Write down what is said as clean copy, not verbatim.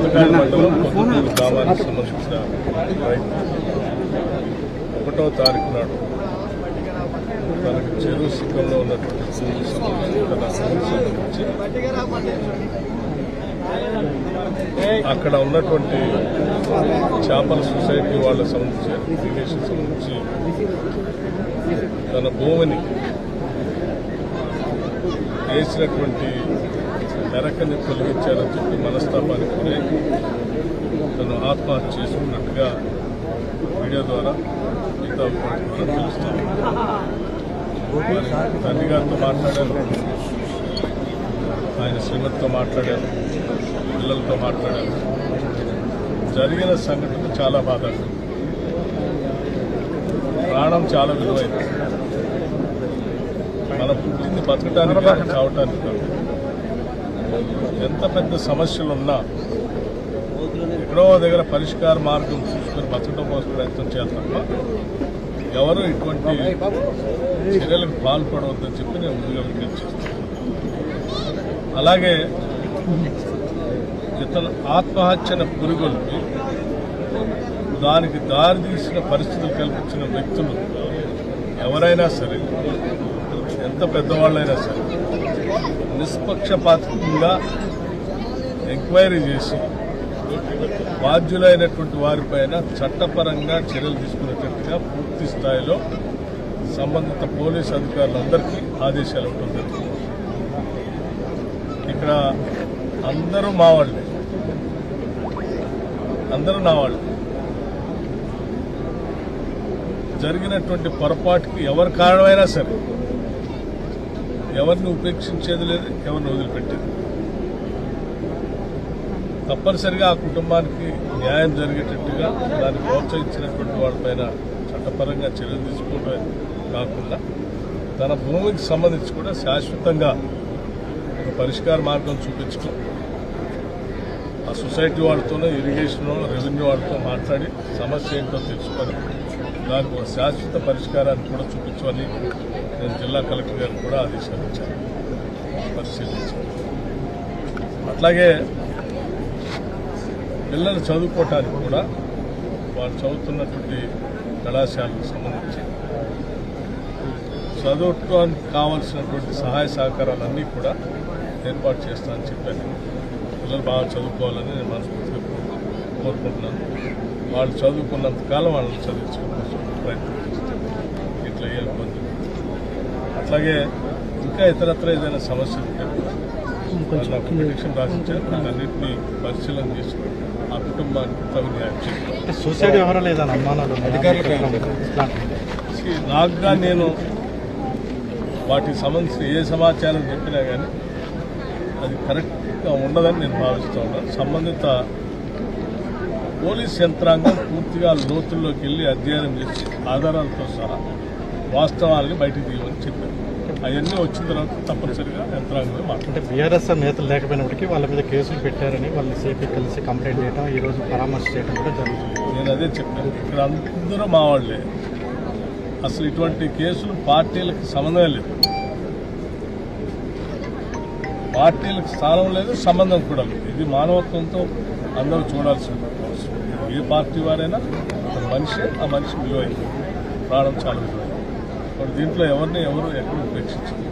చింతకాయల మండలం పొద్దుటూరు గ్రామానికి సంబంధించిన రైతు 1వ తారీఖు నాడు తనకు చెరువు శిఖంలో ఉన్నటువంటి భూమికి సంబంధించి తన సంబంధించి అక్కడ ఉన్నటువంటి చేపల సొసైటీ వాళ్ళ సంబంధించి ఇరిగేషన్ సంబంధించి తన భూమిని వేసినటువంటి మెరకని తొలగించారని చెప్పి మనస్తాపానికి గురై తను ఆత్మహత్య చేసుకున్నట్టుగా మీడియా ద్వారా మిగతా ద్వారా తెలుస్తాను. తండ్రి గారితో మాట్లాడాను, ఆయన శ్రీమతితో మాట్లాడాను, పిల్లలతో మాట్లాడాను. జరిగిన సంఘటన చాలా బాధాకరం. ప్రాణం చాలా విలువైంది. మనం పుట్టింది బతకడానికి కాదు, చావటానికి కాదు. ఎంత పెద్ద సమస్యలున్నా ఎక్కడో దగ్గర పరిష్కార మార్గం చూసుకొని బతకడం కోసం ప్రయత్నం చేయాలి తప్ప ఎవరు ఇటువంటి చర్యలకు పాల్పడవద్దని చెప్పి నేను ముందుగా విజ్ఞప్తి చేస్తాను. అలాగే ఇతను ఆత్మహత్యను పురుగొల్పి దానికి దారి తీసిన పరిస్థితులు కల్పించిన వ్యక్తులు ఎవరైనా సరే, ఎంత పెద్దవాళ్ళైనా సరే, నిష్పక్షపాతంగా ఎంక్వైరీ చేసి బాధ్యులైనటువంటి వారిపైన చట్టపరంగా చర్యలు తీసుకునేటట్టుగా పూర్తి స్థాయిలో సంబంధిత పోలీసు అధికారులందరికీ ఆదేశాలు ఇవ్వడం జరుగుతుంది. ఇక్కడ అందరూ మా వాళ్ళే, అందరూ నా వాళ్ళు. జరిగినటువంటి పొరపాటుకి ఎవరి కారణమైనా సరే ఎవరిని ఉపేక్షించేది లేదు, ఎవరిని వదిలిపెట్టేది. తప్పనిసరిగా ఆ కుటుంబానికి న్యాయం జరిగేటట్టుగా దాన్ని ప్రోత్సహించినటువంటి వాళ్ళపైన చట్టపరంగా చర్యలు తీసుకోవడమే కాకుండా తన భూమికి సంబంధించి కూడా శాశ్వతంగా ఒక పరిష్కార మార్గం చూపించడం, ఆ సొసైటీ వాళ్ళతోనో ఇరిగేషన్ రెవెన్యూ వాళ్ళతో మాట్లాడి సమస్య ఏంటో తెలుసుకొని దానికి ఒక శాశ్వత పరిష్కారాన్ని కూడా చూపించమని నేను జిల్లా కలెక్టర్ గారికి కూడా ఆదేశాలు ఇచ్చాను, పరిశీలించాను. అట్లాగే పిల్లలు చదువుకోవటానికి కూడా వాళ్ళు చదువుతున్నటువంటి కళాశాలకు సంబంధించి చదువుకోవడానికి కావాల్సినటువంటి సహాయ సహకారాలన్నీ కూడా ఏర్పాటు చేస్తానని చెప్పాను. పిల్లలు బాగా చదువుకోవాలని నేను మనస్ఫూర్తిగా కోరుకుంటున్నాను. వాళ్ళు చదువుకున్నంత కాలం వాళ్ళని చదివించుకోవడం కోసం ప్రయత్నం చేస్తాను. ఇట్లా ఏ ఇబ్బంది. అట్లాగే ఇంకా ఇతరత్ర ఏదైనా సమస్యలు ఉంటే నాకు పిటిషన్ రాసించారు. అన్నింటినీ పరిశీలన చేసి ఆ కుటుంబానికి తగు న్యాయం చేయాలి. నాకుగా నేను వాటికి సంబంధించిన ఏ సమాచారం చెప్పినా కానీ అది కరెక్ట్గా ఉండదని నేను భావిస్తూ ఉన్నాను. సంబంధిత పోలీస్ యంత్రాంగం పూర్తిగా లోతుల్లోకి వెళ్ళి అధ్యయనం చేసి ఆధారాలతో సహా వాస్తవాలని బయటకు తీయమని చెప్పారు. అవన్నీ వచ్చిన తర్వాత తప్పనిసరిగా యంత్రాంగం అంటే బీఆర్ఎస్ నేతలు లేకపోయినప్పటికీ వాళ్ళ మీద కేసులు పెట్టారని వాళ్ళు సేపీ కలిసి కంప్లైంట్ చేయడం, ఈ రోజు పరామర్శ చేయడం కూడా జరుగుతుంది. నేను అదే చెప్పాను. ఇక్కడ అందరూ మా వాళ్ళే. అసలు ఇటువంటి కేసులు పార్టీలకు సంబంధం లేదు, పార్టీలకు స్థానం లేదు, సంబంధం కూడా లేదు. ఇది మానవత్వంతో అందరూ చూడాల్సిన అవసరం. ఏ పార్టీ వారైనా ఒక మనిషే, ఆ మనిషి విలువైంది, ప్రాణం చాలా విలువైంది. దీంట్లో ఎవరిని ఎవరు ఎక్కడ ఉపేక్షించారు.